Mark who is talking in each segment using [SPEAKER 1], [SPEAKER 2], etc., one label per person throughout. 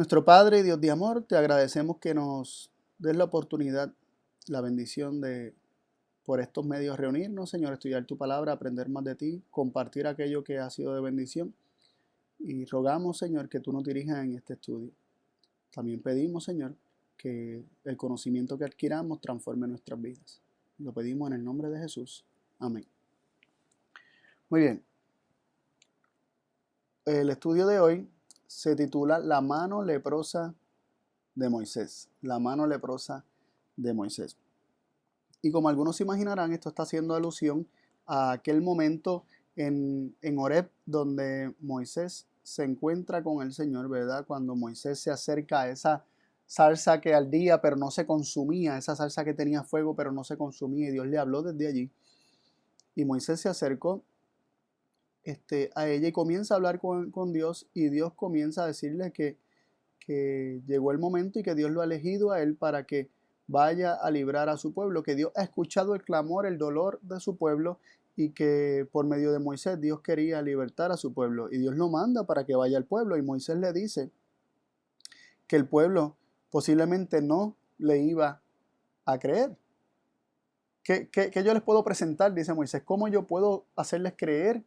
[SPEAKER 1] Nuestro Padre y Dios de amor, te agradecemos que nos des la oportunidad, la bendición de por estos medios reunirnos, Señor, estudiar tu palabra, aprender más de ti, compartir aquello que ha sido de bendición. Y rogamos, Señor, que tú nos dirijas en este estudio. También pedimos, Señor, que el conocimiento que adquiramos transforme nuestras vidas. Lo pedimos en el nombre de Jesús. Amén. Muy bien. El estudio de hoy se titula La mano leprosa de Moisés. La mano leprosa de Moisés. Y como algunos se imaginarán, esto está haciendo alusión a aquel momento en Horeb donde Moisés se encuentra con el Señor, ¿verdad? Cuando Moisés se acerca a esa salsa que ardía pero no se consumía, esa salsa que tenía fuego pero no se consumía, y Dios le habló desde allí. Y Moisés se acercó a ella y comienza a hablar con Dios, y Dios comienza a decirle que llegó el momento y que Dios lo ha elegido a él para que vaya a librar a su pueblo, que Dios ha escuchado el clamor, el dolor de su pueblo, y que por medio de Moisés Dios quería libertar a su pueblo, y Dios lo manda para que vaya al pueblo, y Moisés le dice que el pueblo posiblemente no le iba a creer. ¿Qué yo les puedo presentar? Dice Moisés. ¿Cómo yo puedo hacerles creer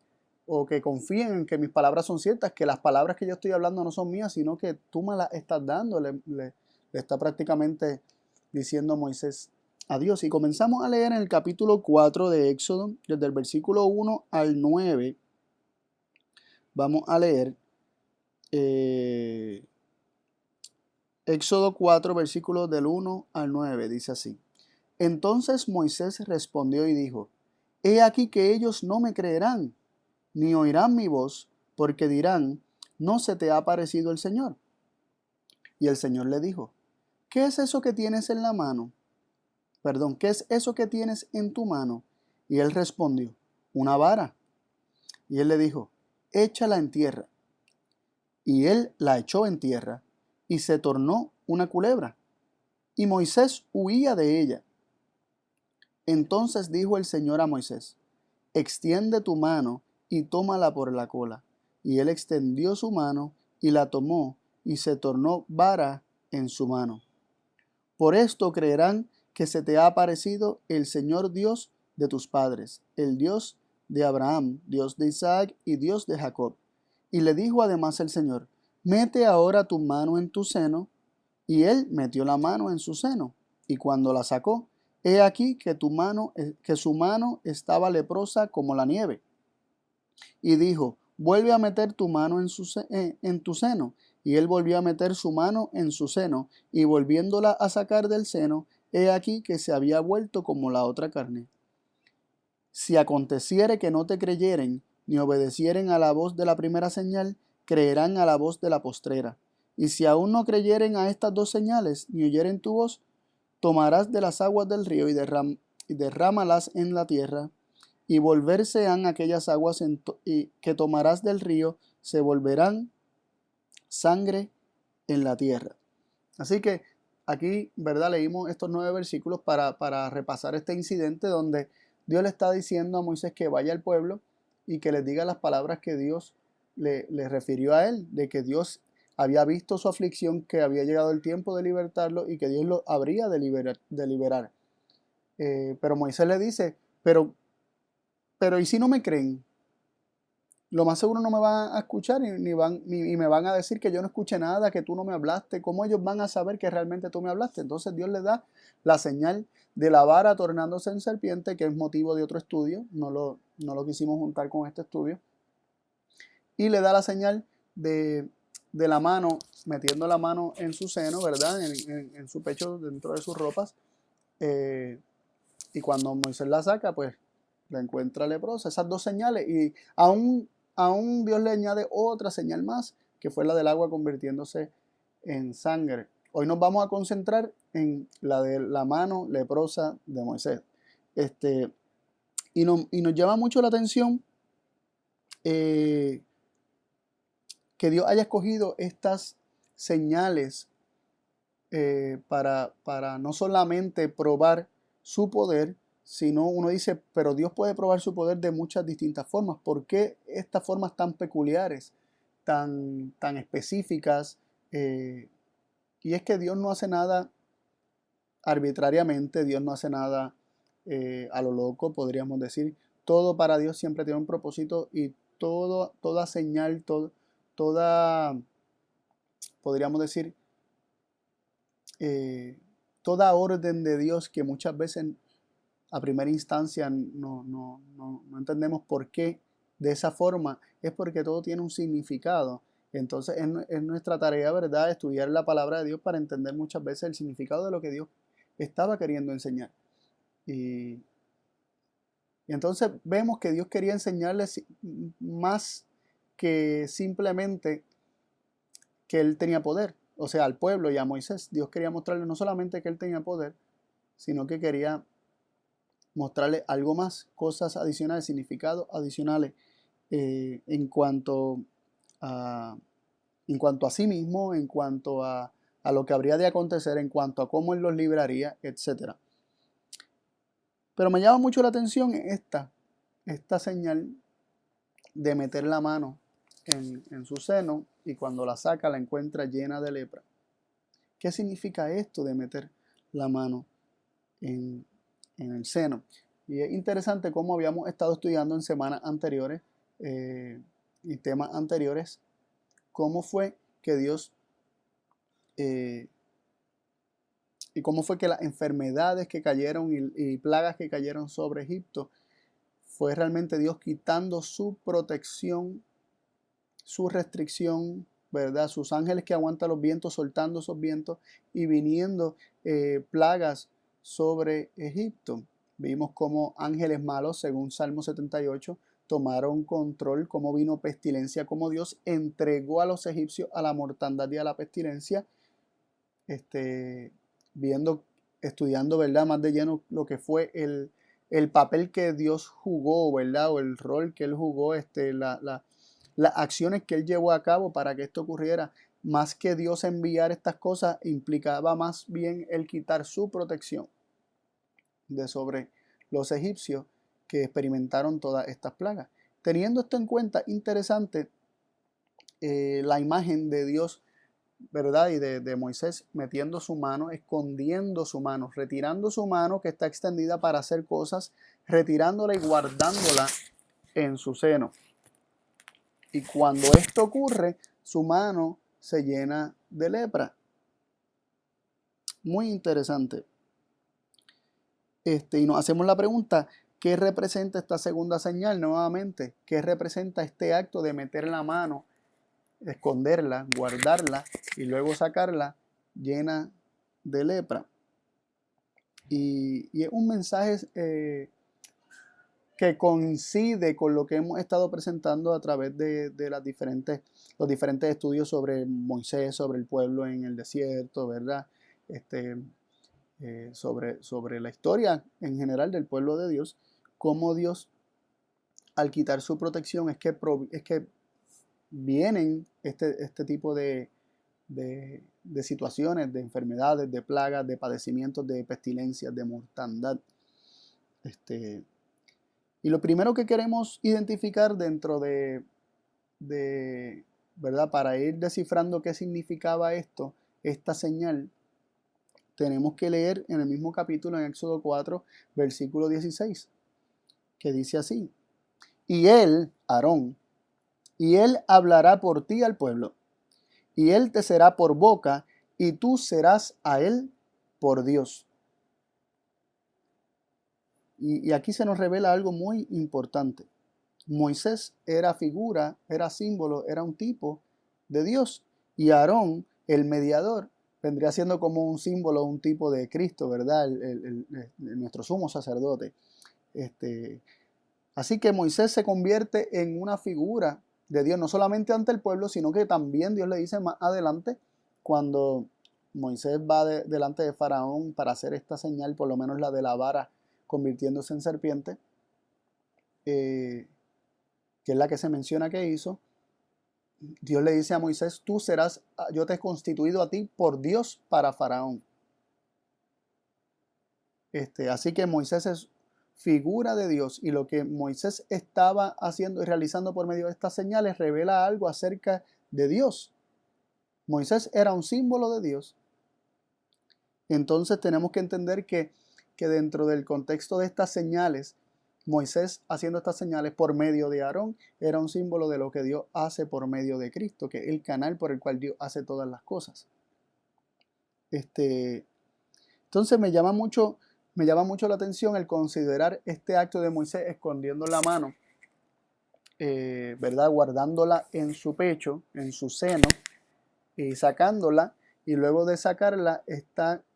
[SPEAKER 1] o que confíen en que mis palabras son ciertas, que las palabras que yo estoy hablando no son mías, sino que tú me las estás dando? Le está prácticamente diciendo Moisés a Dios. Y comenzamos a leer en el capítulo 4 de Éxodo, desde el versículo 1 al 9. Vamos a leer Éxodo 4, versículos del 1 al 9. Dice así. Entonces Moisés respondió y dijo: He aquí que ellos no me creerán, ni oirán mi voz, porque dirán: ¿no se te ha aparecido el Señor? Y el Señor le dijo: ¿qué es eso que tienes en la mano? Perdón, ¿qué es eso que tienes en tu mano? Y él respondió: una vara. Y él le dijo: échala en tierra. Y él la echó en tierra, y se tornó una culebra. Y Moisés huía de ella. Entonces dijo el Señor a Moisés: extiende tu mano y tómala por la cola. Y él extendió su mano y la tomó, y se tornó vara en su mano. Por esto creerán que se te ha aparecido el Señor Dios de tus padres, el Dios de Abraham, Dios de Isaac y Dios de Jacob. Y le dijo además el Señor: mete ahora tu mano en tu seno. Y él metió la mano en su seno, y cuando la sacó, he aquí que su mano estaba leprosa como la nieve. Y dijo: vuelve a meter tu mano en tu seno. Y él volvió a meter su mano en su seno, y volviéndola a sacar del seno, he aquí que se había vuelto como la otra carne. Si aconteciere que no te creyeren, ni obedecieren a la voz de la primera señal, creerán a la voz de la postrera. Y si aún no creyeren a estas dos señales, ni oyeren tu voz, tomarás de las aguas del río y derrámalas en la tierra, y volverse han aquellas aguas que tomarás del río, se volverán sangre en la tierra. Así que aquí, ¿verdad? Leímos estos 9 versículos para repasar este incidente donde Dios le está diciendo a Moisés que vaya al pueblo y que les diga las palabras que Dios le refirió a él, de que Dios había visto su aflicción, que había llegado el tiempo de libertarlo y que Dios lo habría de liberar. Pero Moisés le dice: pero ¿y si no me creen? Lo más seguro no me van a escuchar y me van a decir que yo no escuché nada, que tú no me hablaste. ¿Cómo ellos van a saber que realmente tú me hablaste? Entonces Dios le da la señal de la vara tornándose en serpiente, que es motivo de otro estudio, no lo quisimos juntar con este estudio. Y le da la señal de la mano, metiendo la mano en su seno, ¿verdad? En su pecho, dentro de sus ropas. Y cuando Moisés la saca, pues la encuentra leprosa. Esas dos señales. Y aún Dios le añade otra señal más, que fue la del agua convirtiéndose en sangre. Hoy nos vamos a concentrar en la de la mano leprosa de Moisés. Y nos llama mucho la atención que Dios haya escogido estas señales para no solamente probar su poder, sino uno dice: pero Dios puede probar su poder de muchas distintas formas. ¿Por qué estas formas tan peculiares, tan específicas, Y es que Dios no hace nada arbitrariamente, Dios no hace nada a lo loco, podríamos decir. Todo para Dios siempre tiene un propósito y toda señal, toda, podríamos decir, toda orden de Dios que muchas veces a primera instancia no entendemos por qué de esa forma, es porque todo tiene un significado. Entonces es nuestra tarea, ¿verdad?, estudiar la palabra de Dios para entender muchas veces el significado de lo que Dios estaba queriendo enseñar. Y entonces vemos que Dios quería enseñarles más que simplemente que Él tenía poder, o sea, al pueblo y a Moisés. Dios quería mostrarle no solamente que Él tenía poder, sino que quería mostrarle algo más, cosas adicionales, significados adicionales en cuanto a, sí mismo, en cuanto a lo que habría de acontecer, en cuanto a cómo Él los libraría, etc. Pero me llama mucho la atención esta señal de meter la mano en su seno y cuando la saca la encuentra llena de lepra. ¿Qué significa esto de meter la mano en el seno? Y es interesante cómo habíamos estado estudiando en semanas anteriores y temas anteriores, cómo fue que Dios y cómo fue que las enfermedades que cayeron y plagas que cayeron sobre Egipto fue realmente Dios quitando su protección, su restricción, ¿verdad? Sus ángeles que aguantan los vientos, soltando esos vientos y viniendo plagas sobre Egipto. Vimos cómo ángeles malos, según Salmo 78, tomaron control, cómo vino pestilencia, cómo Dios entregó a los egipcios a la mortandad y a la pestilencia, estudiando, ¿verdad?, más de lleno lo que fue el papel que Dios jugó, ¿verdad?, o el rol que Él jugó, las acciones que Él llevó a cabo para que esto ocurriera. Más que Dios enviar estas cosas, implicaba más bien el quitar su protección de sobre los egipcios que experimentaron todas estas plagas. Teniendo esto en cuenta, interesante la imagen de Dios, ¿verdad?, y de Moisés metiendo su mano, escondiendo su mano, retirando su mano que está extendida para hacer cosas, retirándola y guardándola en su seno. Y cuando esto ocurre, su mano se llena de lepra. Muy interesante. Y nos hacemos la pregunta, ¿qué representa esta segunda señal nuevamente? ¿Qué representa este acto de meter la mano, esconderla, guardarla y luego sacarla llena de lepra? Y es un mensaje que coincide con lo que hemos estado presentando a través de los diferentes estudios sobre Moisés, sobre el pueblo en el desierto, ¿verdad? Sobre la historia en general del pueblo de Dios, cómo Dios, al quitar su protección, es que vienen este tipo de situaciones, de enfermedades, de plagas, de padecimientos, de pestilencias, de mortandad. Y lo primero que queremos identificar dentro ¿verdad?, para ir descifrando qué significaba esta señal, tenemos que leer en el mismo capítulo, en Éxodo 4, versículo 16, que dice así: y él, Aarón, y él hablará por ti al pueblo, y él te será por boca, y tú serás a él por Dios. Y aquí se nos revela algo muy importante. Moisés era figura, era símbolo, era un tipo de Dios. Y Aarón, el mediador, vendría siendo como un símbolo, un tipo de Cristo, ¿verdad? Nuestro sumo sacerdote. Así que Moisés se convierte en una figura de Dios, no solamente ante el pueblo, sino que también Dios le dice más adelante, cuando Moisés va delante de Faraón para hacer esta señal, por lo menos la de la vara convirtiéndose en serpiente, que es la que se menciona que hizo. Dios le dice a Moisés: yo te he constituido a ti por Dios para Faraón. Así que Moisés es figura de Dios, y lo que Moisés estaba haciendo y realizando por medio de estas señales revela algo acerca de Dios. Moisés era un símbolo de Dios. Entonces tenemos que entender que dentro del contexto de estas señales, Moisés haciendo estas señales por medio de Aarón era un símbolo de lo que Dios hace por medio de Cristo, que es el canal por el cual Dios hace todas las cosas. Entonces me llama mucho la atención el considerar este acto de Moisés escondiendo la mano, ¿verdad? Guardándola en su pecho, en su seno, y sacándola, y luego de sacarla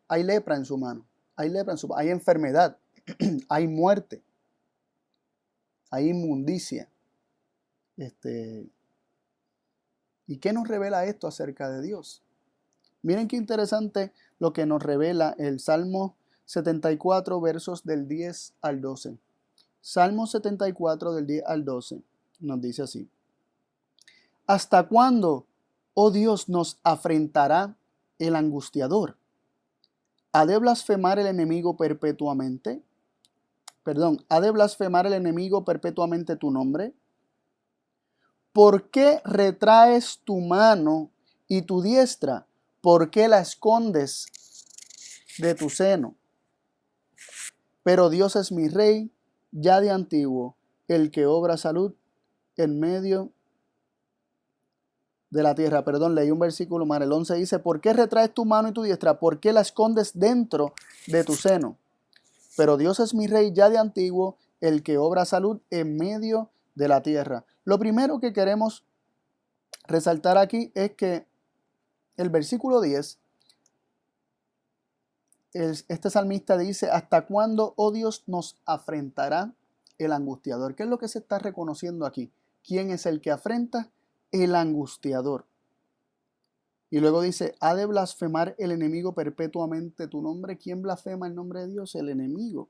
[SPEAKER 1] hay lepra en su mano, hay enfermedad, hay muerte, hay inmundicia. ¿Y qué nos revela esto acerca de Dios? Miren qué interesante lo que nos revela el Salmo 74, versos del 10 al 12. Salmo 74 del 10 al 12 nos dice así: ¿Hasta cuándo, oh Dios, nos afrentará el angustiador? ¿Ha de blasfemar el enemigo perpetuamente? ¿Ha de blasfemar el enemigo perpetuamente tu nombre? ¿Por qué retraes tu mano y tu diestra? ¿Por qué la escondes de tu seno? Pero Dios es mi rey, ya de antiguo, el que obra salud en medio de la tierra. Leí un versículo mal. El 11 dice: ¿por qué retraes tu mano y tu diestra? ¿Por qué la escondes dentro de tu seno? Pero Dios es mi rey ya de antiguo, el que obra salud en medio de la tierra. Lo primero que queremos resaltar aquí es que el versículo 10, este salmista dice: ¿hasta cuándo, oh Dios, nos afrentará el angustiador? ¿Qué es lo que se está reconociendo aquí? ¿Quién es el que afrenta? El angustiador. Y luego dice: ¿ha de blasfemar el enemigo perpetuamente tu nombre? ¿Quién blasfema el nombre de Dios? El enemigo.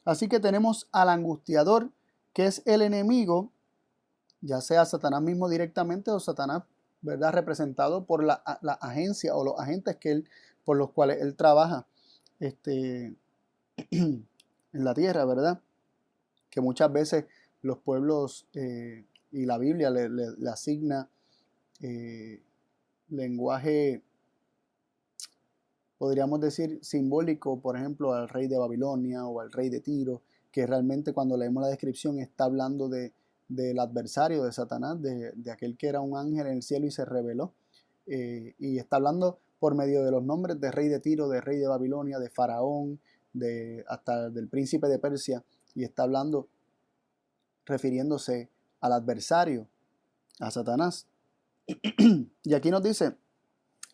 [SPEAKER 1] Así que tenemos al angustiador, que es el enemigo, ya sea Satanás mismo directamente o Satanás, ¿verdad?, representado por la agencia o los agentes por los cuales él trabaja en la tierra, ¿verdad? Que muchas veces los pueblos y la Biblia le asigna lenguaje, podríamos decir, simbólico, por ejemplo, al rey de Babilonia o al rey de Tiro, que realmente cuando leemos la descripción está hablando del adversario de Satanás, de aquel que era un ángel en el cielo y se rebeló. Y está hablando por medio de los nombres de rey de Tiro, de rey de Babilonia, de Faraón, hasta del príncipe de Persia, y está hablando refiriéndose al adversario, a Satanás. Y aquí nos dice: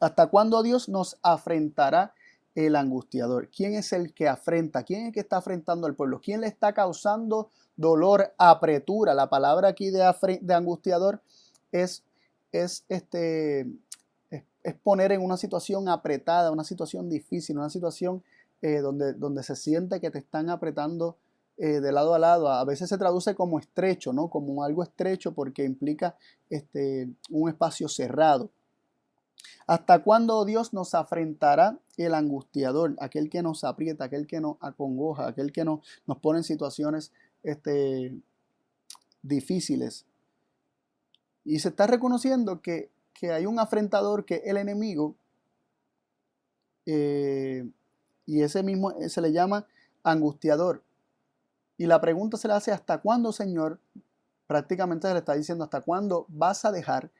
[SPEAKER 1] ¿hasta cuándo Dios nos afrentará el angustiador? ¿Quién es el que afrenta? ¿Quién es el que está afrentando al pueblo? ¿Quién le está causando dolor, apretura? La palabra aquí de angustiador es poner en una situación apretada, una situación difícil, una situación donde se siente que te están apretando de lado a lado. A veces se traduce como estrecho, ¿no? Como algo estrecho, porque implica un espacio cerrado. ¿Hasta cuándo, oh Dios, nos afrentará el angustiador? Aquel que nos aprieta, aquel que nos acongoja, aquel que nos pone en situaciones difíciles. Y se está reconociendo que hay un afrentador, que es el enemigo, y ese mismo se le llama angustiador. Y la pregunta se le hace: ¿hasta cuándo, Señor? Prácticamente se le está diciendo: ¿hasta cuándo vas a dejar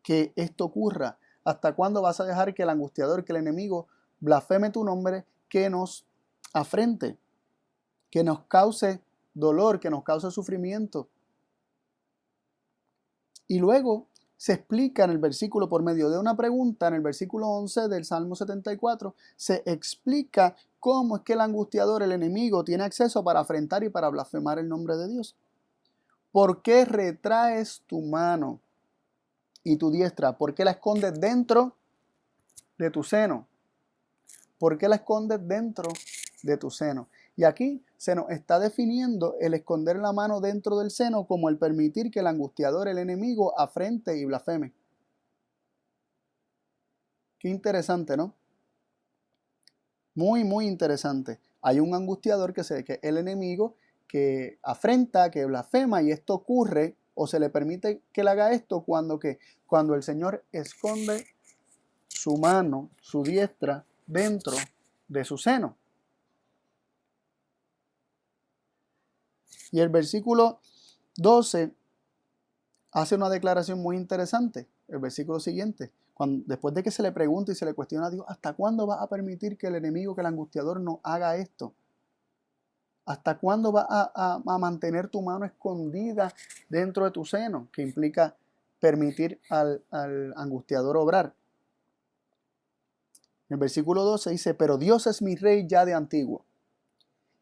[SPEAKER 1] que esto ocurra? ¿Hasta cuándo vas a dejar que el angustiador, que el enemigo blasfeme tu nombre, que nos afrente, que nos cause dolor, que nos cause sufrimiento? Y luego se explica en el versículo, por medio de una pregunta, en el versículo 11 del Salmo 74, se explica cómo es que el angustiador, el enemigo, tiene acceso para afrentar y para blasfemar el nombre de Dios. ¿Por qué retraes tu mano y tu diestra? ¿Por qué la escondes dentro de tu seno? ¿Por qué la escondes dentro de tu seno? Y aquí se nos está definiendo el esconder la mano dentro del seno como el permitir que el angustiador, el enemigo, afrente y blasfeme. Qué interesante, ¿no? Muy, muy interesante. Hay un angustiador que es el enemigo, que afrenta, que blasfema, y esto ocurre o se le permite que le haga esto cuando el Señor esconde su mano, su diestra, dentro de su seno. Y el versículo 12 hace una declaración muy interesante. El versículo siguiente, después de que se le pregunta y se le cuestiona a Dios, ¿hasta cuándo vas a permitir que el enemigo, que el angustiador nos haga esto? ¿Hasta cuándo vas a mantener tu mano escondida dentro de tu seno? Que implica permitir al angustiador obrar. El versículo 12 dice, pero Dios es mi rey ya de antiguo,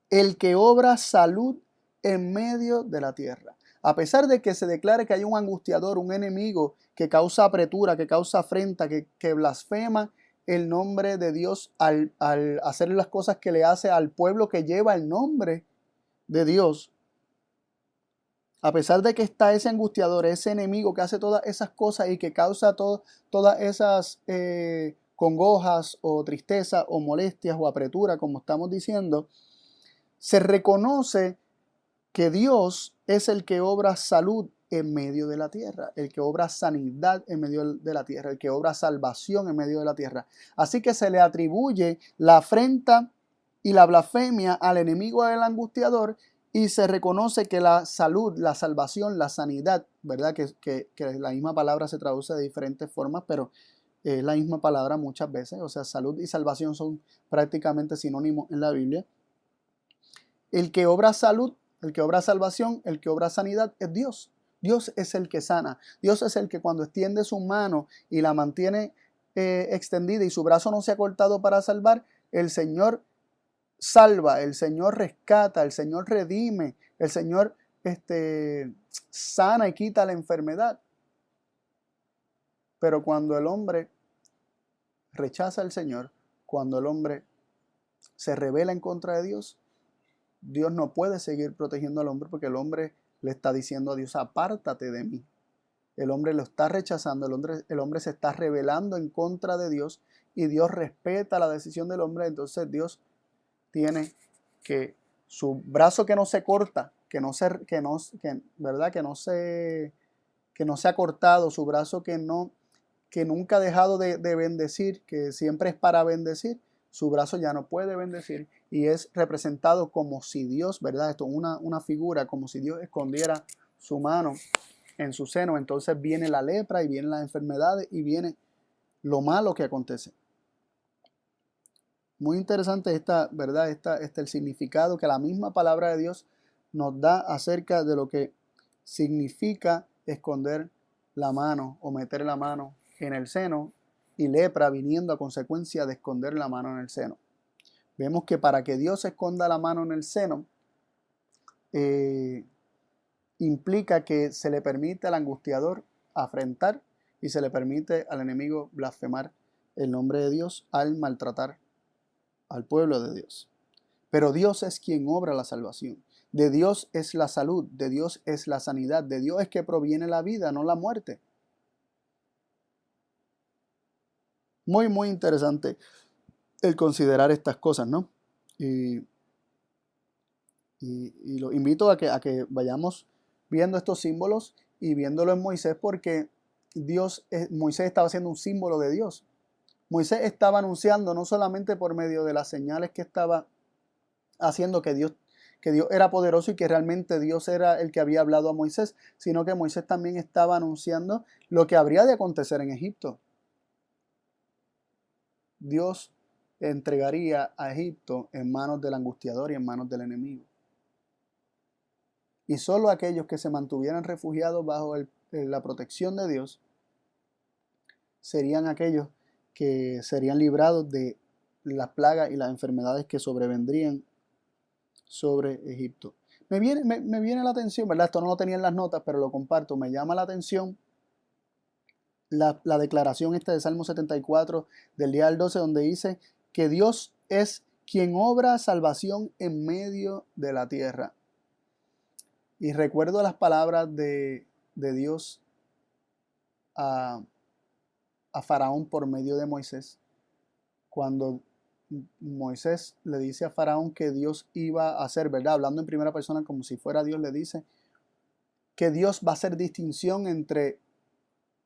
[SPEAKER 1] el que obra salud en medio de la tierra. A pesar de que se declare que hay un angustiador, un enemigo que causa apretura, que causa afrenta, que blasfema el nombre de Dios al hacer las cosas que le hace al pueblo que lleva el nombre de Dios, a pesar de que está ese angustiador, ese enemigo que hace todas esas cosas y que causa todas esas congojas o tristeza o molestias o apretura, como estamos diciendo, se reconoce que Dios es el que obra salud en medio de la tierra, el que obra sanidad en medio de la tierra, el que obra salvación en medio de la tierra. Así que se le atribuye la afrenta y la blasfemia al enemigo del angustiador y se reconoce que la salud, la salvación, la sanidad, ¿verdad? Que la misma palabra se traduce de diferentes formas, pero es la misma palabra muchas veces. O sea, salud y salvación son prácticamente sinónimos en la Biblia. El que obra salud, el que obra salvación, el que obra sanidad es Dios. Dios es el que sana. Dios es el que cuando extiende su mano y la mantiene extendida y su brazo no se ha cortado para salvar, el Señor salva, el Señor rescata, el Señor redime, el Señor sana y quita la enfermedad. Pero cuando el hombre rechaza al Señor, cuando el hombre se rebela en contra de Dios, Dios no puede seguir protegiendo al hombre porque el hombre le está diciendo a Dios, apártate de mí. El hombre lo está rechazando, el hombre se está rebelando en contra de Dios y Dios respeta la decisión del hombre. Entonces Dios tiene que su brazo que no se corta, ¿verdad? Que no se ha cortado, su brazo que nunca ha dejado de bendecir, que siempre es para bendecir, su brazo ya no puede bendecir y es representado como si Dios, ¿verdad? Esto es una figura, como si Dios escondiera su mano en su seno. Entonces viene la lepra y vienen las enfermedades y viene lo malo que acontece. Muy interesante ¿verdad? El significado que la misma palabra de Dios nos da acerca de lo que significa esconder la mano o meter la mano en el seno, y lepra viniendo a consecuencia de esconder la mano en el seno. Vemos que para que Dios esconda la mano en el seno, implica que se le permite al angustiador afrentar y se le permite al enemigo blasfemar el nombre de Dios al maltratar al pueblo de Dios. Pero Dios es quien obra la salvación. De Dios es la salud, de Dios es la sanidad, de Dios es que proviene la vida, no la muerte. Muy, muy interesante el considerar estas cosas, ¿no? Y lo invito a que vayamos viendo estos símbolos y viéndolo en Moisés, porque Moisés estaba haciendo un símbolo de Dios. Moisés estaba anunciando no solamente por medio de las señales que estaba haciendo que Dios era poderoso y que realmente Dios era el que había hablado a Moisés, sino que Moisés también estaba anunciando lo que habría de acontecer en Egipto. Dios entregaría a Egipto en manos del angustiador y en manos del enemigo. Y solo aquellos que se mantuvieran refugiados bajo la protección de Dios serían aquellos que serían librados de las plagas y las enfermedades que sobrevendrían sobre Egipto. Me viene la atención, ¿verdad? Esto no lo tenía en las notas, pero lo comparto. Me llama la atención la declaración esta de Salmo 74 del día al 12, donde dice que Dios es quien obra salvación en medio de la tierra. Y recuerdo las palabras de Dios a Faraón por medio de Moisés, cuando Moisés le dice a Faraón que Dios iba a hacer, ¿verdad? Hablando en primera persona como si fuera Dios, le dice que Dios va a hacer distinción entre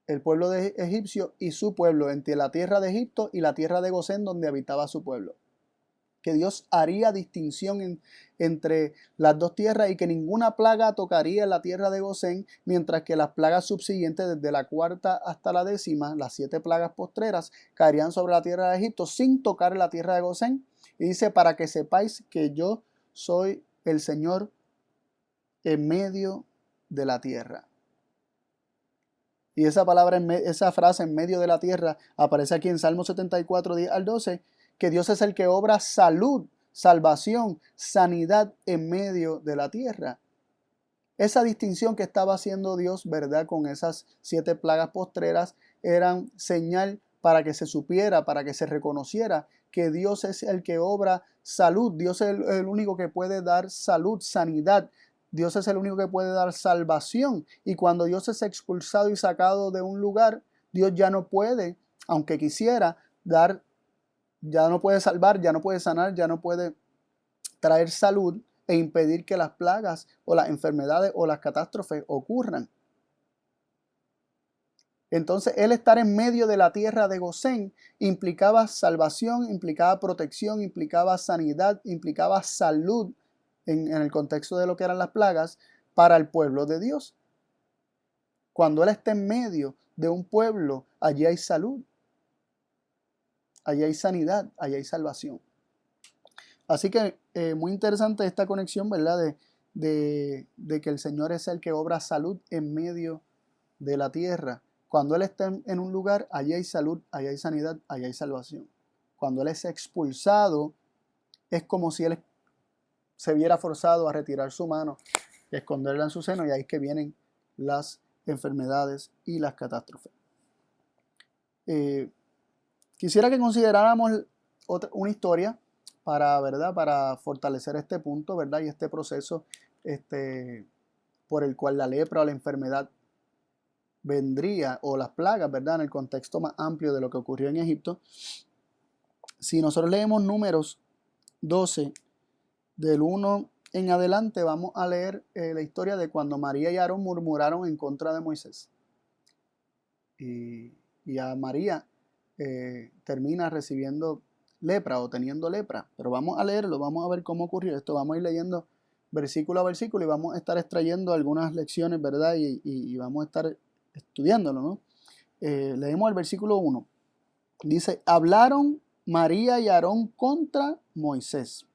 [SPEAKER 1] el pueblo de egipcio y su pueblo, entre la tierra de Egipto y la tierra de Gosén, donde habitaba su pueblo. Que Dios haría distinción entre las dos tierras y que ninguna plaga tocaría la tierra de Gosén, mientras que las plagas subsiguientes, desde la cuarta hasta la décima, las 7 plagas postreras, caerían sobre la tierra de Egipto sin tocar la tierra de Gosén. Y dice, para que sepáis que yo soy el Señor en medio de la tierra. Y esa palabra, esa frase en medio de la tierra, aparece aquí en Salmo 74, 10 al 12, que Dios es el que obra salud, salvación, sanidad en medio de la tierra. Esa distinción que estaba haciendo Dios, ¿verdad? Con esas 7 plagas postreras, eran señal para que se supiera, para que se reconociera que Dios es el que obra salud. Dios es el único que puede dar salud, sanidad. Dios es el único que puede dar salvación. Y cuando Dios es expulsado y sacado de un lugar, Dios ya no puede, aunque quisiera, dar, ya no puede salvar, ya no puede sanar, ya no puede traer salud e impedir que las plagas o las enfermedades o las catástrofes ocurran. Entonces, él estar en medio de la tierra de Gosén implicaba salvación, implicaba protección, implicaba sanidad, implicaba salud en el contexto de lo que eran las plagas para el pueblo de Dios. Cuando él está en medio de un pueblo, allí hay salud, allí hay sanidad, allí hay salvación. Así que muy interesante esta conexión, ¿verdad? De que el Señor es el que obra salud en medio de la tierra. Cuando Él está en un lugar, allí hay salud, allí hay sanidad, allí hay salvación. Cuando Él es expulsado, es como si Él se viera forzado a retirar su mano y esconderla en su seno, y ahí es que vienen las enfermedades y las catástrofes. Quisiera que consideráramos una historia para, ¿verdad? Para fortalecer este punto, ¿verdad? Y este proceso por el cual la lepra o la enfermedad vendría, o las plagas, ¿verdad? En el contexto más amplio de lo que ocurrió en Egipto. Si nosotros leemos Números 12, del 1 en adelante, vamos a leer la historia de cuando María y Aarón murmuraron en contra de Moisés. Y a María termina recibiendo lepra o teniendo lepra. Pero vamos a leerlo, vamos a ver cómo ocurrió esto. Vamos a ir leyendo versículo a versículo y vamos a estar extrayendo algunas lecciones, ¿verdad? Y vamos a estar estudiándolo, ¿no? Leemos el versículo 1. Dice, hablaron María y Aarón contra Moisés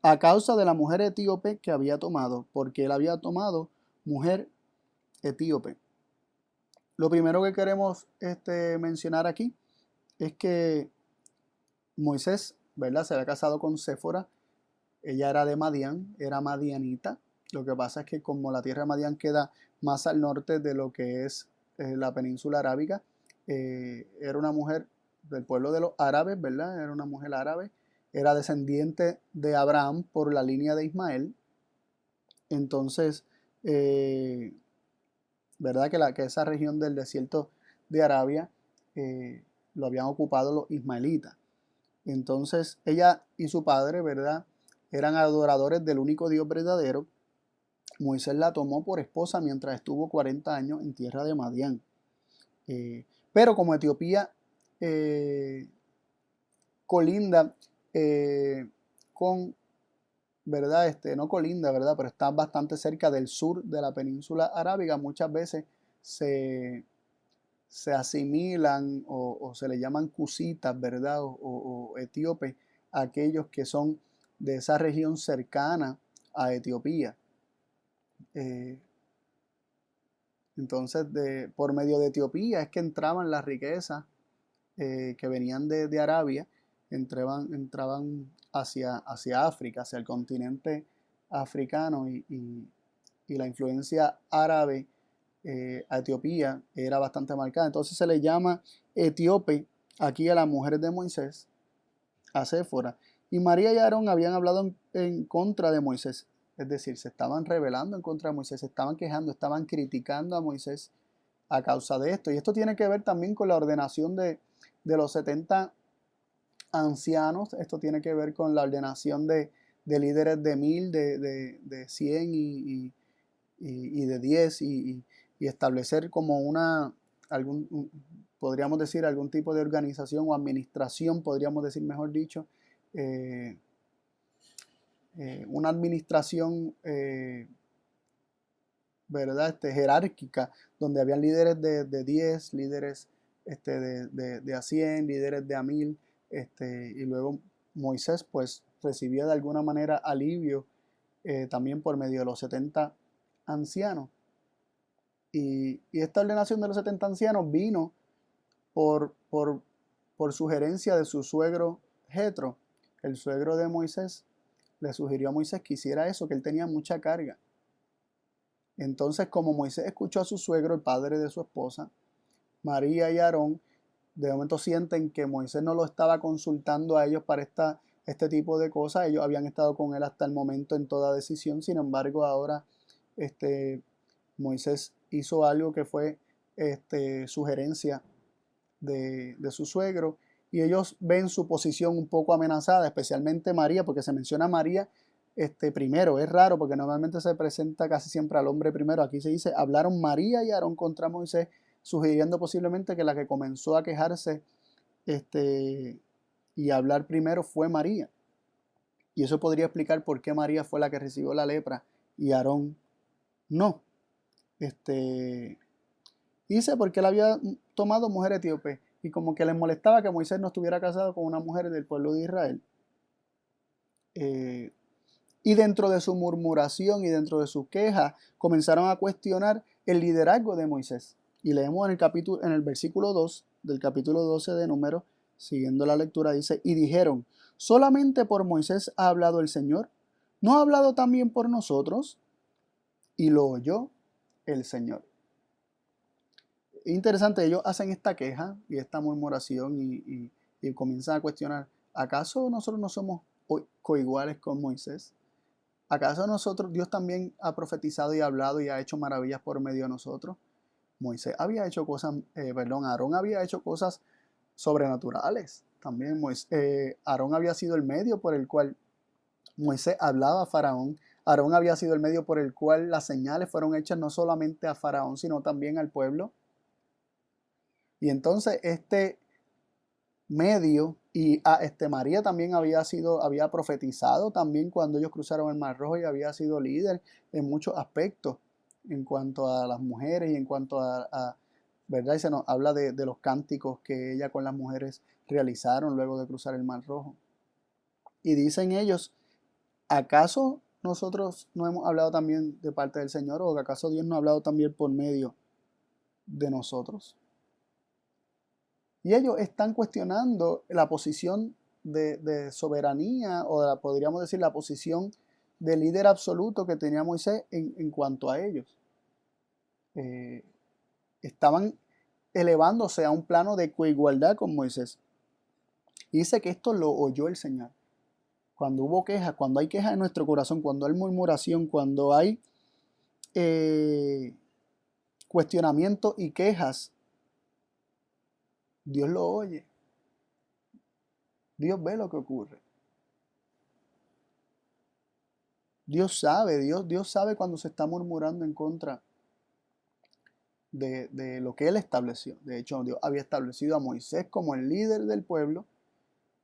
[SPEAKER 1] a causa de la mujer etíope que había tomado, porque él había tomado mujer etíope. Lo primero que queremos mencionar aquí es que Moisés, ¿verdad? Se había casado con Séfora. Ella era de Madián, era madianita. Lo que pasa es que como la tierra de Madián queda más al norte de lo que es la península arábiga, era una mujer del pueblo de los árabes, ¿verdad? Era una mujer árabe. Era descendiente de Abraham por la línea de Ismael. Entonces, ¿verdad? Que esa región del desierto de Arabia lo habían ocupado los ismaelitas. Entonces ella y su padre, ¿verdad? Eran adoradores del único Dios verdadero. Moisés la tomó por esposa mientras estuvo 40 años en tierra de Madián. Pero como Etiopía colinda con, ¿verdad? No colinda, ¿verdad? Pero está bastante cerca del sur de la península arábiga, muchas veces se asimilan o se le llaman cusitas, ¿verdad? O etíopes, a aquellos que son de esa región cercana a Etiopía. Entonces, por medio de Etiopía es que entraban las riquezas que venían de Arabia, entraban hacia África, hacia el continente africano, y la influencia árabe a Etiopía era bastante marcada. Entonces se le llama etíope aquí a las mujeres de Moisés, a Séfora. Y María y Aarón habían hablado en contra de Moisés. Es decir, se estaban rebelando en contra de Moisés, se estaban quejando, estaban criticando a Moisés a causa de esto. Y esto tiene que ver también con la ordenación de los 70 ancianos. Esto tiene que ver con la ordenación de líderes de 1000, de 100 y de 10, y establecer como una podríamos decir, algún tipo de organización o administración, podríamos decir, mejor dicho, una administración, ¿verdad? Jerárquica, donde habían líderes de 10, líderes de a 100, líderes de a 1000, y luego Moisés pues recibía de alguna manera alivio también por medio de los 70 ancianos. Y esta ordenación de los 70 ancianos vino por sugerencia de su suegro Jetro. El suegro de Moisés le sugirió a Moisés que hiciera eso, que él tenía mucha carga. Entonces, como Moisés escuchó a su suegro, el padre de su esposa, María y Aarón, de momento sienten que Moisés no lo estaba consultando a ellos para este tipo de cosas. Ellos habían estado con él hasta el momento en toda decisión. Sin embargo, ahora Moisés hizo algo que fue sugerencia de su suegro, y ellos ven su posición un poco amenazada, especialmente María, porque se menciona a María primero. Es raro porque normalmente se presenta casi siempre al hombre primero. Aquí se dice: hablaron María y Aarón contra Moisés, sugiriendo posiblemente que la que comenzó a quejarse y a hablar primero fue María. Y eso podría explicar por qué María fue la que recibió la lepra y Aarón no. Dice porque él había tomado mujer etíope, y como que les molestaba que Moisés no estuviera casado con una mujer del pueblo de Israel. Y dentro de su murmuración y dentro de su queja, comenzaron a cuestionar el liderazgo de Moisés. Y leemos en el versículo 2 del capítulo 12 de Números, siguiendo la lectura, dice: y dijeron: ¿solamente por Moisés ha hablado el Señor? ¿No ha hablado también por nosotros? Y lo oyó el Señor. Interesante, ellos hacen esta queja y esta murmuración y comienzan a cuestionar: ¿acaso nosotros no somos coiguales con Moisés? ¿Acaso Dios también ha profetizado y hablado y ha hecho maravillas por medio de nosotros? Moisés había hecho cosas, Aarón había hecho cosas sobrenaturales. También Aarón había sido el medio por el cual Moisés hablaba a Faraón. Aarón había sido el medio por el cual las señales fueron hechas no solamente a Faraón, sino también al pueblo. Y entonces este medio, y María también había profetizado también cuando ellos cruzaron el Mar Rojo, y había sido líder en muchos aspectos en cuanto a las mujeres y en cuanto a ¿verdad? Y se nos habla de los cánticos que ella con las mujeres realizaron luego de cruzar el Mar Rojo. Y dicen ellos: ¿acaso nosotros no hemos hablado también de parte del Señor? ¿O acaso Dios no ha hablado también por medio de nosotros? Y ellos están cuestionando la posición de soberanía, o podríamos decir la posición de líder absoluto que tenía Moisés en cuanto a ellos. Estaban elevándose a un plano de coigualdad con Moisés. Y dice que esto lo oyó el Señor. Cuando hubo quejas, cuando hay quejas en nuestro corazón, cuando hay murmuración, cuando hay cuestionamiento y quejas, Dios lo oye. Dios ve lo que ocurre. Dios sabe cuando se está murmurando en contra de lo que Él estableció. De hecho, Dios había establecido a Moisés como el líder del pueblo,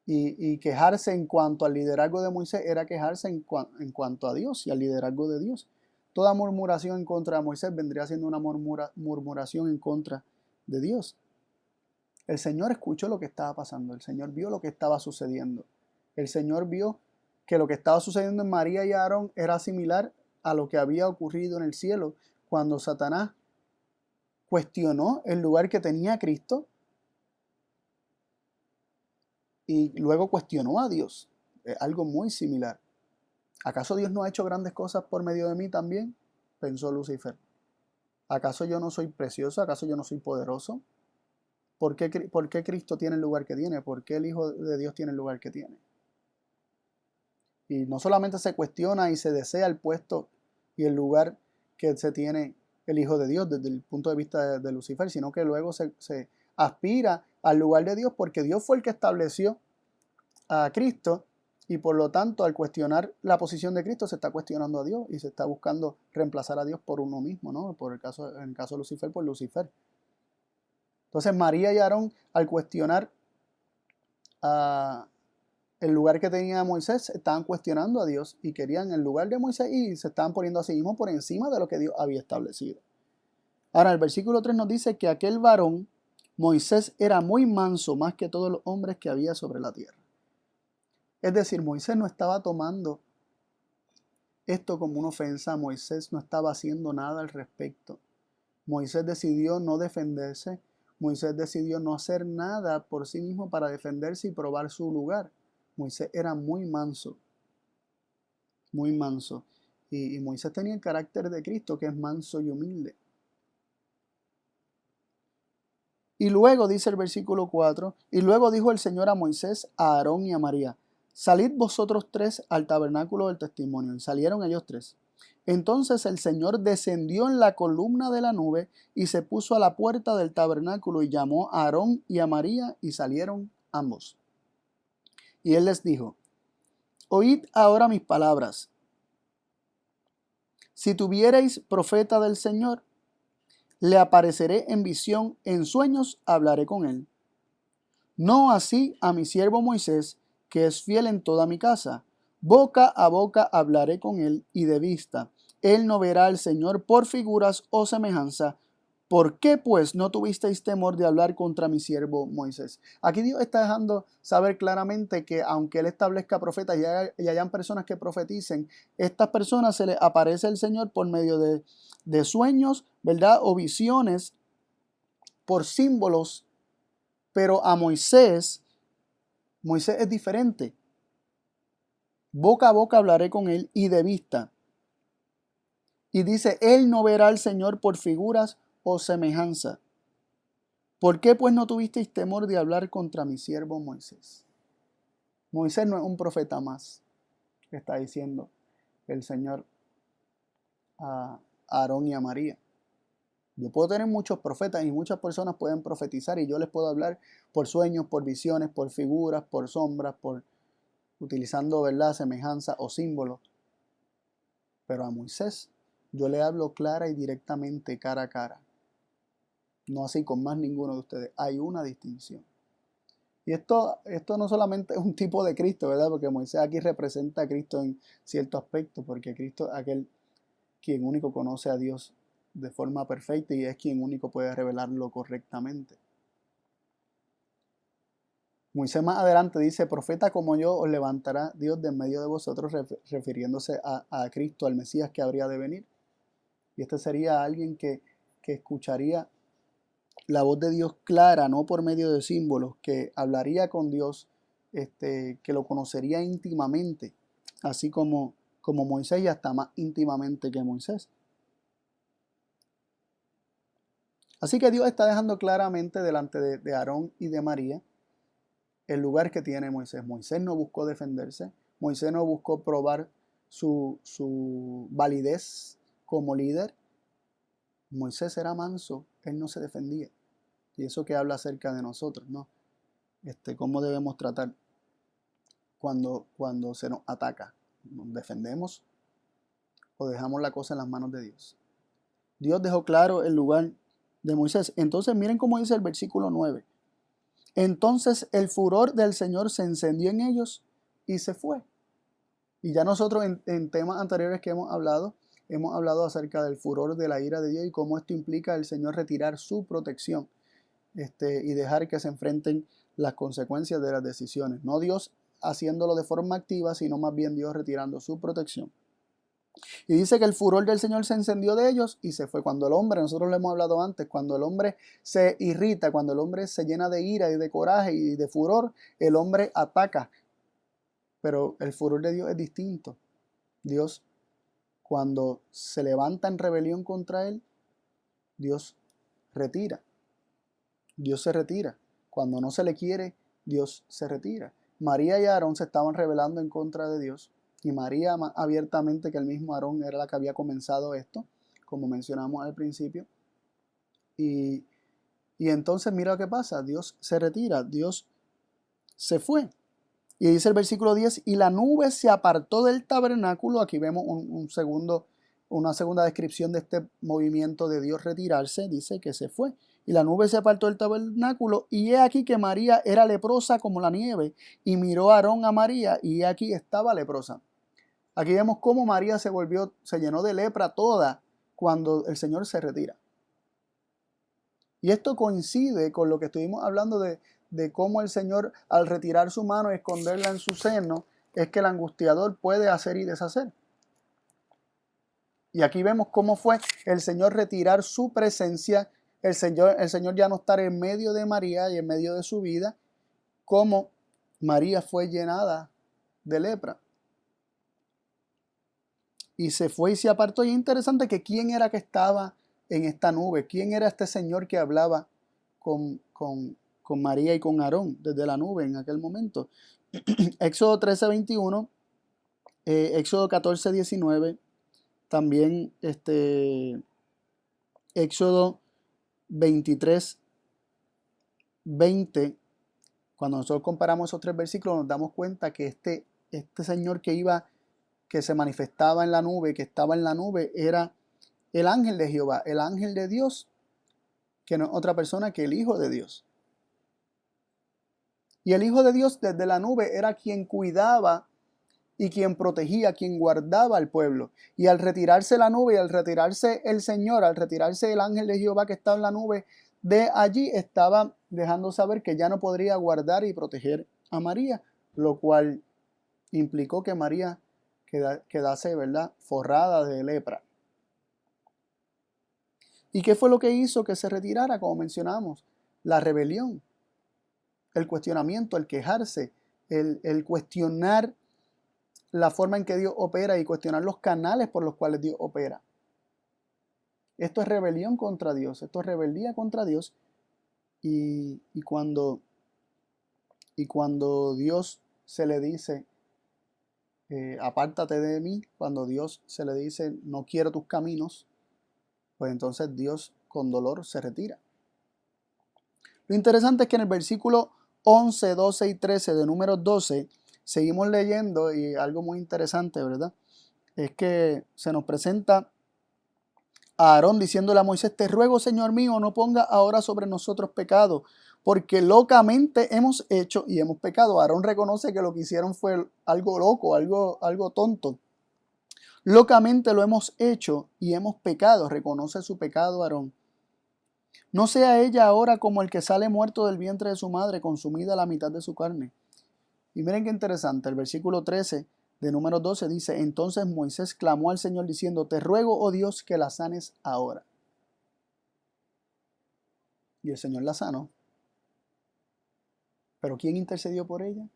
[SPEAKER 1] y quejarse en cuanto al liderazgo de Moisés era quejarse en cuanto a Dios y al liderazgo de Dios. Toda murmuración en contra de Moisés vendría siendo una murmuración en contra de Dios. El Señor escuchó lo que estaba pasando, el Señor vio lo que estaba sucediendo. El Señor vio que lo que estaba sucediendo en María y Aarón era similar a lo que había ocurrido en el cielo cuando Satanás cuestionó el lugar que tenía Cristo y luego cuestionó a Dios. Algo muy similar. ¿Acaso Dios no ha hecho grandes cosas por medio de mí también?, pensó Lucifer. ¿Acaso yo no soy precioso? ¿Acaso yo no soy poderoso? ¿Por qué Cristo tiene el lugar que tiene? ¿Por qué el Hijo de Dios tiene el lugar que tiene? Y no solamente se cuestiona y se desea el puesto y el lugar que se tiene el Hijo de Dios desde el punto de vista de Lucifer, sino que luego se aspira al lugar de Dios, porque Dios fue el que estableció a Cristo, y por lo tanto al cuestionar la posición de Cristo se está cuestionando a Dios y se está buscando reemplazar a Dios por uno mismo, ¿no? En el caso de Lucifer, por Lucifer. Entonces María y Aarón, al cuestionar el lugar que tenía Moisés, estaban cuestionando a Dios y querían el lugar de Moisés y se estaban poniendo a sí mismos por encima de lo que Dios había establecido. Ahora, el versículo 3 nos dice que aquel varón, Moisés, era muy manso más que todos los hombres que había sobre la tierra. Es decir, Moisés no estaba tomando esto como una ofensa, Moisés no estaba haciendo nada al respecto. Moisés decidió no defenderse, Moisés decidió no hacer nada por sí mismo para defenderse y probar su lugar. Moisés era muy manso, muy manso. Y Moisés tenía el carácter de Cristo, que es manso y humilde. Y luego dice el versículo 4, y luego dijo el Señor a Moisés, a Aarón y a María, salid vosotros tres al tabernáculo del testimonio. Y salieron ellos tres. Entonces el Señor descendió en la columna de la nube y se puso a la puerta del tabernáculo y llamó a Aarón y a María y salieron ambos. Y él les dijo, oíd ahora mis palabras. Si tuviereis profeta del Señor, le apareceré en visión, en sueños hablaré con él. No así a mi siervo Moisés, que es fiel en toda mi casa. Boca a boca hablaré con él y de vista. Él no verá al Señor por figuras o semejanza. ¿Por qué pues no tuvisteis temor de hablar contra mi siervo Moisés? Aquí Dios está dejando saber claramente que aunque Él establezca profetas y hayan personas que profeticen, estas personas se les aparece el Señor por medio de sueños, ¿verdad? O visiones, por símbolos. Pero a Moisés es diferente. Boca a boca hablaré con él y de vista. Y dice, él no verá al Señor por figuras o semejanza. ¿Por qué pues no tuvisteis temor de hablar contra mi siervo Moisés? Moisés no es un profeta más, está diciendo el Señor a Aarón y a María. Yo puedo tener muchos profetas y muchas personas pueden profetizar y yo les puedo hablar por sueños, por visiones, por figuras, por sombras, utilizando, ¿verdad?, semejanza o símbolos. Pero a Moisés yo le hablo clara y directamente, cara a cara. No así con más ninguno de ustedes. Hay una distinción. Y esto no solamente es un tipo de Cristo, ¿verdad? Porque Moisés aquí representa a Cristo en cierto aspecto, porque Cristo es aquel quien único conoce a Dios de forma perfecta y es quien único puede revelarlo correctamente. Moisés más adelante dice, profeta como yo os levantará Dios de en medio de vosotros, refiriéndose a Cristo, al Mesías que habría de venir. Y este sería alguien que escucharía la voz de Dios clara, no por medio de símbolos, que hablaría con Dios, que lo conocería íntimamente, así como Moisés y hasta más íntimamente que Moisés. Así que Dios está dejando claramente delante de Aarón y de María el lugar que tiene Moisés. Moisés no buscó defenderse, Moisés no buscó probar su validez como líder. Moisés era manso, él no se defendía. Y eso que habla acerca de nosotros, ¿no? Cómo debemos tratar cuando se nos ataca. ¿Nos defendemos o dejamos la cosa en las manos de Dios? Dios dejó claro el lugar de Moisés. Entonces miren cómo dice el versículo 9. Entonces el furor del Señor se encendió en ellos y se fue. Y ya nosotros en temas anteriores que hemos hablado acerca del furor de la ira de Dios y cómo esto implica el Señor retirar su protección y dejar que se enfrenten las consecuencias de las decisiones. No Dios haciéndolo de forma activa, sino más bien Dios retirando su protección. Y dice que el furor del Señor se encendió de ellos y se fue. Cuando el hombre, nosotros lo hemos hablado antes, cuando el hombre se irrita, cuando el hombre se llena de ira y de coraje y de furor, el hombre ataca. Pero el furor de Dios es distinto. Dios, cuando se levanta en rebelión contra él, Dios retira. Dios se retira. Cuando no se le quiere, Dios se retira. María y Aarón se estaban rebelando en contra de Dios. Y María más abiertamente que el mismo Aarón era la que había comenzado esto, como mencionamos al principio. Y entonces mira lo que pasa. Dios se retira. Dios se fue. Y dice el versículo 10, y la nube se apartó del tabernáculo. Aquí vemos una segunda descripción de este movimiento de Dios retirarse. Dice que se fue. Y la nube se apartó del tabernáculo, y he aquí que María era leprosa como la nieve, y miró a Aarón a María, y he aquí estaba leprosa. Aquí vemos cómo María se llenó de lepra toda cuando el Señor se retira. Y esto coincide con lo que estuvimos hablando de cómo el Señor, al retirar su mano y esconderla en su seno, es que el angustiador puede hacer y deshacer. Y aquí vemos cómo fue el Señor retirar su presencia, el Señor ya no estar en medio de María y en medio de su vida, cómo María fue llenada de lepra. Y se fue y se apartó. Y es interesante que quién era que estaba en esta nube, quién era este Señor que hablaba con María y con Aarón desde la nube en aquel momento. Éxodo 13:21, Éxodo 14:19, también Éxodo 23:20. Cuando nosotros comparamos esos tres versículos nos damos cuenta que este Señor que se manifestaba en la nube, que estaba en la nube, era el ángel de Jehová, el ángel de Dios, que no es otra persona que el Hijo de Dios. Y el Hijo de Dios desde la nube era quien cuidaba y quien protegía, quien guardaba al pueblo. Y al retirarse la nube, y al retirarse el Señor, al retirarse el ángel de Jehová que estaba en la nube, de allí estaba dejando saber que ya no podría guardar y proteger a María, lo cual implicó que María quedase, ¿verdad?, forrada de lepra. ¿Y qué fue lo que hizo que se retirara? Como mencionamos, la rebelión, el cuestionamiento, el quejarse, el cuestionar la forma en que Dios opera y cuestionar los canales por los cuales Dios opera. Esto es rebelión contra Dios, esto es rebeldía contra Dios. Y cuando Dios se le dice, apártate de mí, cuando Dios se le dice, no quiero tus caminos, pues entonces Dios con dolor se retira. Lo interesante es que en el versículo 11, 12 y 13 de Números 12, seguimos leyendo, y algo muy interesante, ¿verdad?, es que se nos presenta a Aarón diciéndole a Moisés, te ruego, Señor mío, no ponga ahora sobre nosotros pecado, porque locamente hemos hecho y hemos pecado. Aarón reconoce que lo que hicieron fue algo loco, algo tonto. Locamente lo hemos hecho y hemos pecado. Reconoce su pecado Aarón. No sea ella ahora como el que sale muerto del vientre de su madre, consumida la mitad de su carne. Y miren qué interesante, el versículo 13 de Números 12 dice, entonces Moisés clamó al Señor diciendo, te ruego, oh Dios, que la sanes ahora. Y el Señor la sanó. ¿Pero quién intercedió por ella?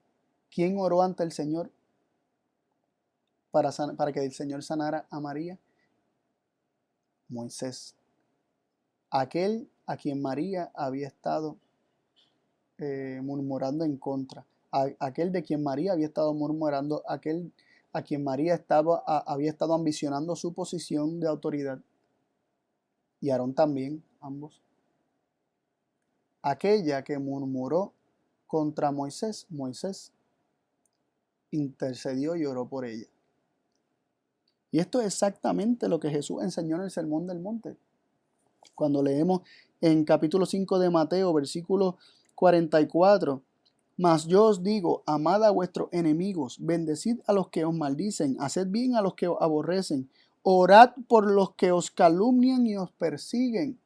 [SPEAKER 1] ¿Quién oró ante el Señor para que el Señor sanara a María? Moisés. Aquel a quien María había estado murmurando en contra. Aquel de quien María había estado murmurando, aquel a quien María había estado ambicionando su posición de autoridad. Y Aarón también, ambos. Aquella que murmuró contra Moisés, Moisés intercedió y oró por ella. Y esto es exactamente lo que Jesús enseñó en el Sermón del Monte. Cuando leemos en capítulo 5 de Mateo, versículo 44, mas yo os digo, amad a vuestros enemigos, bendecid a los que os maldicen, haced bien a los que os aborrecen, orad por los que os calumnian y os persiguen.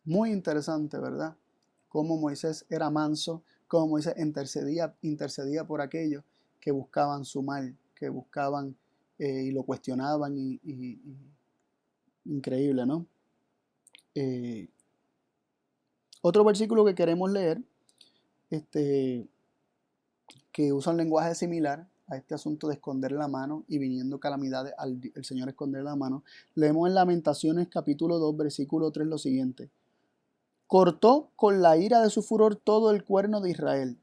[SPEAKER 1] Muy interesante, ¿verdad? Cómo Moisés era manso, cómo Moisés intercedía por aquellos que buscaban su mal, que buscaban y lo cuestionaban increíble, ¿no? Otro versículo que queremos leer, que usa un lenguaje similar a este asunto de esconder la mano y viniendo calamidades el Señor esconder la mano, leemos en Lamentaciones capítulo 2, versículo 3 lo siguiente. Cortó con la ira de su furor todo el cuerno de Israel.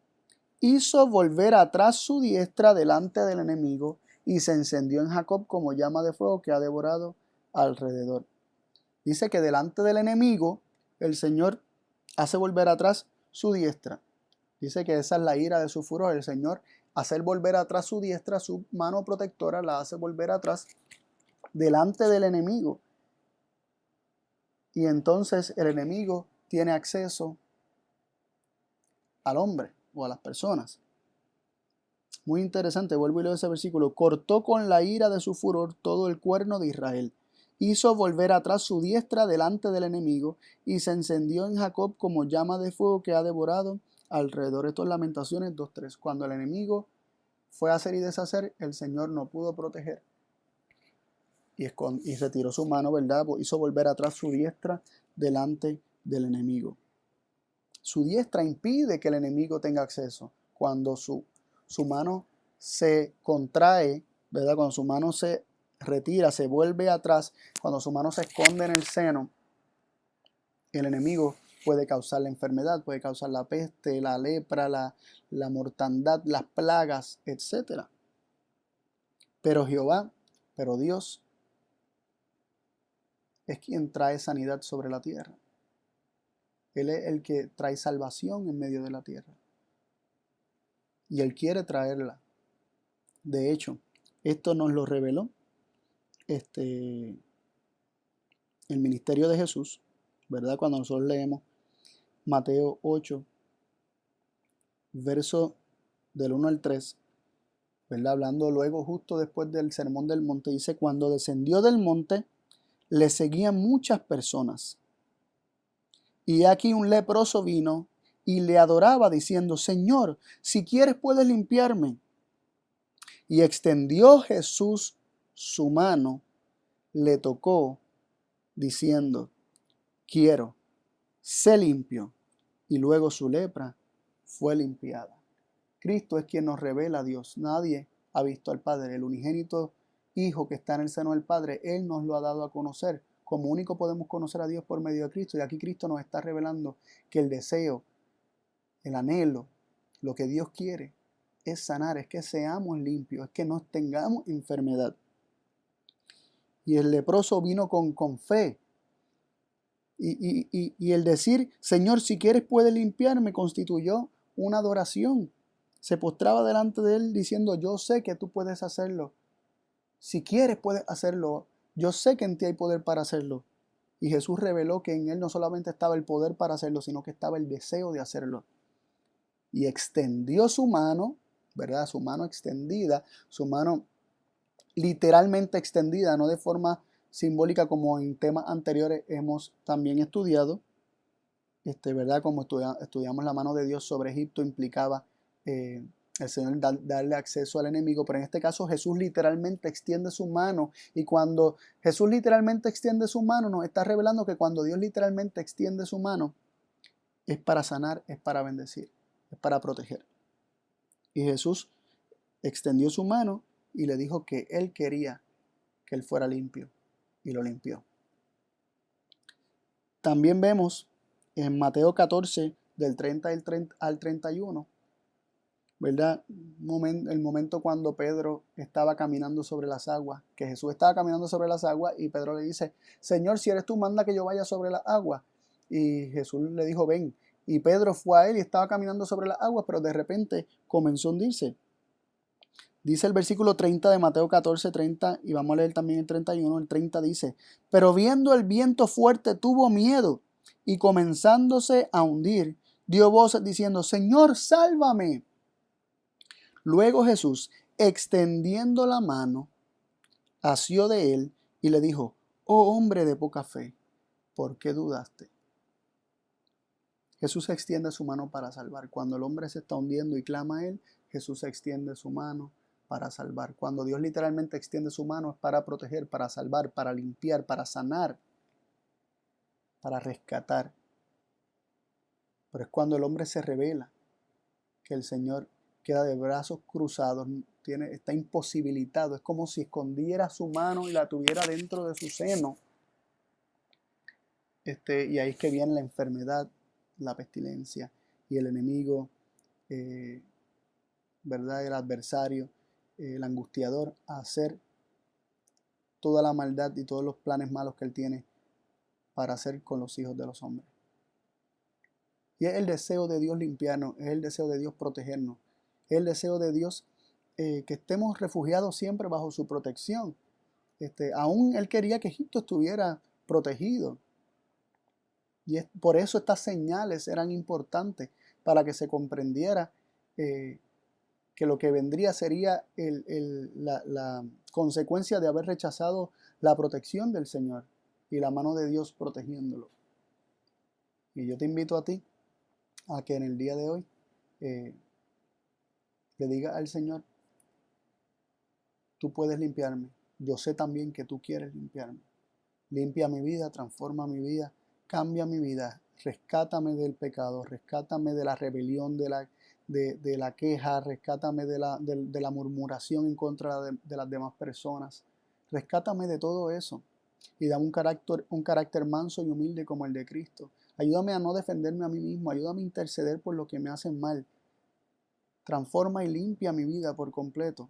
[SPEAKER 1] Hizo volver atrás su diestra delante del enemigo y se encendió en Jacob como llama de fuego que ha devorado alrededor. Dice que delante del enemigo el Señor hace volver atrás su diestra. Dice que esa es la ira de su furor. El Señor hace volver atrás su diestra, su mano protectora la hace volver atrás delante del enemigo. Y entonces el enemigo tiene acceso al hombre o a las personas. Muy interesante, vuelvo y leo ese versículo. Cortó con la ira de su furor todo el cuerno de Israel. Hizo volver atrás su diestra delante del enemigo y se encendió en Jacob como llama de fuego que ha devorado alrededor. Esto es Lamentaciones 2:3. Cuando el enemigo fue a hacer y deshacer, el Señor no pudo proteger y retiró su mano, ¿verdad? Hizo volver atrás su diestra delante del enemigo. Su diestra impide que el enemigo tenga acceso. Cuando su mano se contrae, ¿verdad? Cuando su mano se retira, se vuelve atrás, cuando su mano se esconde en el seno, el enemigo puede causar la enfermedad, puede causar la peste, la lepra, la mortandad, las plagas, etc. Pero Dios es quien trae sanidad sobre la tierra. Él es el que trae salvación en medio de la tierra. Y Él quiere traerla. De hecho, esto nos lo reveló el ministerio de Jesús, ¿verdad? Cuando nosotros leemos Mateo 8, verso del 1 al 3, ¿verdad? Hablando luego justo después del sermón del monte, dice, cuando descendió del monte, le seguían muchas personas. Y aquí un leproso vino y le adoraba diciendo, Señor, si quieres puedes limpiarme. Y extendió Jesús su mano, le tocó, diciendo, quiero, sé limpio. Y luego su lepra fue limpiada. Cristo es quien nos revela a Dios. Nadie ha visto al Padre. El unigénito Hijo que está en el seno del Padre, Él nos lo ha dado a conocer. Como único podemos conocer a Dios por medio de Cristo. Y aquí Cristo nos está revelando que el deseo, el anhelo, lo que Dios quiere es sanar, es que seamos limpios, es que no tengamos enfermedad. Y el leproso vino con fe. Y el decir, Señor, si quieres puedes limpiarme, constituyó una adoración. Se postraba delante de Él diciendo, yo sé que tú puedes hacerlo. Si quieres puedes hacerlo. Yo sé que en ti hay poder para hacerlo. Y Jesús reveló que en Él no solamente estaba el poder para hacerlo, sino que estaba el deseo de hacerlo. Y extendió su mano, ¿verdad? Su mano extendida, su mano literalmente extendida, no de forma simbólica como en temas anteriores hemos también estudiado, ¿verdad? Como estudiamos la mano de Dios sobre Egipto implicaba el Señor darle acceso al enemigo, pero en este caso Jesús literalmente extiende su mano, y cuando Jesús literalmente extiende su mano nos está revelando que cuando Dios literalmente extiende su mano es para sanar, es para bendecir, es para proteger. Y Jesús extendió su mano y le dijo que Él quería que Él fuera limpio, y lo limpió. También vemos en Mateo 14, del 30 al 31, ¿verdad? El momento cuando Pedro estaba caminando sobre las aguas, que Jesús estaba caminando sobre las aguas y Pedro le dice, Señor, si eres tú, manda que yo vaya sobre las aguas. Y Jesús le dijo, ven. Y Pedro fue a él y estaba caminando sobre las aguas, pero de repente comenzó a hundirse. Dice el versículo 30 de Mateo 14, 30, y vamos a leer también el 31. El 30 dice, pero viendo el viento fuerte tuvo miedo, y comenzándose a hundir, dio voces diciendo, Señor, sálvame. Luego Jesús, extendiendo la mano, asió de él y le dijo, oh hombre de poca fe, ¿por qué dudaste? Jesús extiende su mano para salvar. Cuando el hombre se está hundiendo y clama a Él, Jesús extiende su mano para salvar. Cuando Dios literalmente extiende su mano es para proteger, para salvar, para limpiar, para sanar, para rescatar. Pero es cuando el hombre se revela que el Señor queda de brazos cruzados, está imposibilitado. Es como si escondiera su mano y la tuviera dentro de su seno. Y ahí es que viene la enfermedad, la pestilencia y el enemigo, ¿verdad? El adversario, el angustiador, a hacer toda la maldad y todos los planes malos que él tiene para hacer con los hijos de los hombres. Y es el deseo de Dios limpiarnos, es el deseo de Dios protegernos, es el deseo de Dios que estemos refugiados siempre bajo su protección. Aún él quería que Egipto estuviera protegido. Y por eso estas señales eran importantes, para que se comprendiera que lo que vendría sería la consecuencia de haber rechazado la protección del Señor y la mano de Dios protegiéndolo. Y yo te invito a ti a que en el día de hoy le digas al Señor: tú puedes limpiarme, yo sé también que tú quieres limpiarme. Limpia mi vida, transforma mi vida, cambia mi vida, rescátame del pecado, rescátame de la rebelión, de la queja, rescátame de la murmuración en contra de las demás personas. Rescátame de todo eso y dame un carácter manso y humilde como el de Cristo. Ayúdame a no defenderme a mí mismo, ayúdame a interceder por lo que me hacen mal. Transforma y limpia mi vida por completo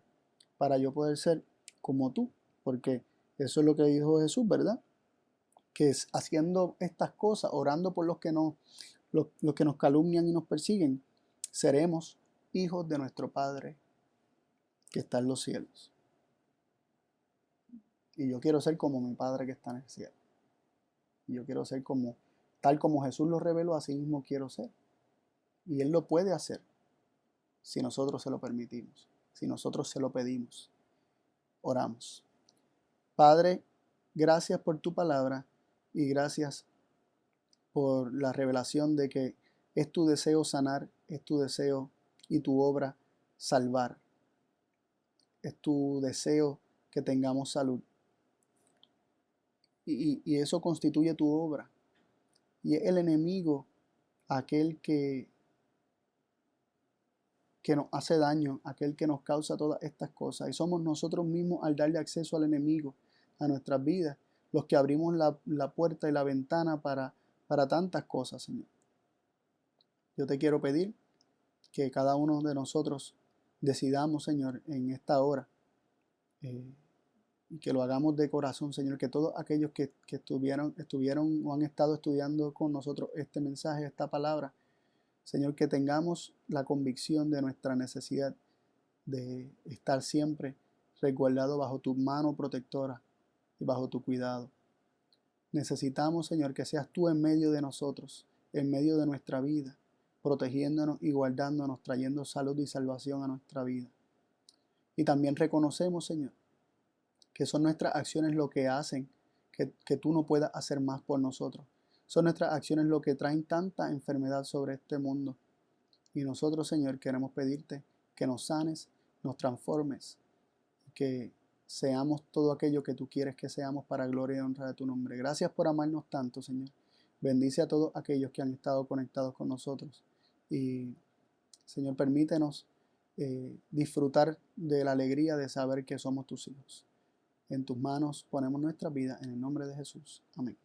[SPEAKER 1] para yo poder ser como tú, porque eso es lo que dijo Jesús, ¿verdad? Que es haciendo estas cosas, orando por los que nos calumnian y nos persiguen, seremos hijos de nuestro Padre que está en los cielos. Y yo quiero ser como mi Padre que está en el cielo. Y yo quiero ser tal como Jesús lo reveló, así mismo quiero ser. Y Él lo puede hacer si nosotros se lo permitimos, si nosotros se lo pedimos. Oramos. Padre, gracias por tu palabra y gracias por la revelación de que es tu deseo sanar, es tu deseo y tu obra salvar. Es tu deseo que tengamos salud. Y eso constituye tu obra. Y es el enemigo aquel que nos hace daño, aquel que nos causa todas estas cosas. Y somos nosotros mismos, al darle acceso al enemigo a nuestras vidas, los que abrimos la puerta y la ventana para tantas cosas, Señor. Yo te quiero pedir que cada uno de nosotros decidamos, Señor, en esta hora, y que lo hagamos de corazón, Señor, que todos aquellos que estuvieron o han estado estudiando con nosotros este mensaje, esta palabra, Señor, que tengamos la convicción de nuestra necesidad de estar siempre resguardado bajo tu mano protectora y bajo tu cuidado. Necesitamos, Señor, que seas tú en medio de nosotros, en medio de nuestra vida, protegiéndonos y guardándonos, trayendo salud y salvación a nuestra vida. Y también reconocemos, Señor, que son nuestras acciones lo que hacen que tú no puedas hacer más por nosotros. Son nuestras acciones lo que traen tanta enfermedad sobre este mundo. Y nosotros, Señor, queremos pedirte que nos sanes, nos transformes, que seamos todo aquello que tú quieres que seamos para gloria y honra de tu nombre. Gracias por amarnos tanto, Señor. Bendice a todos aquellos que han estado conectados con nosotros. Y, Señor, permítenos disfrutar de la alegría de saber que somos tus hijos. En tus manos ponemos nuestra vida, en el nombre de Jesús. Amén.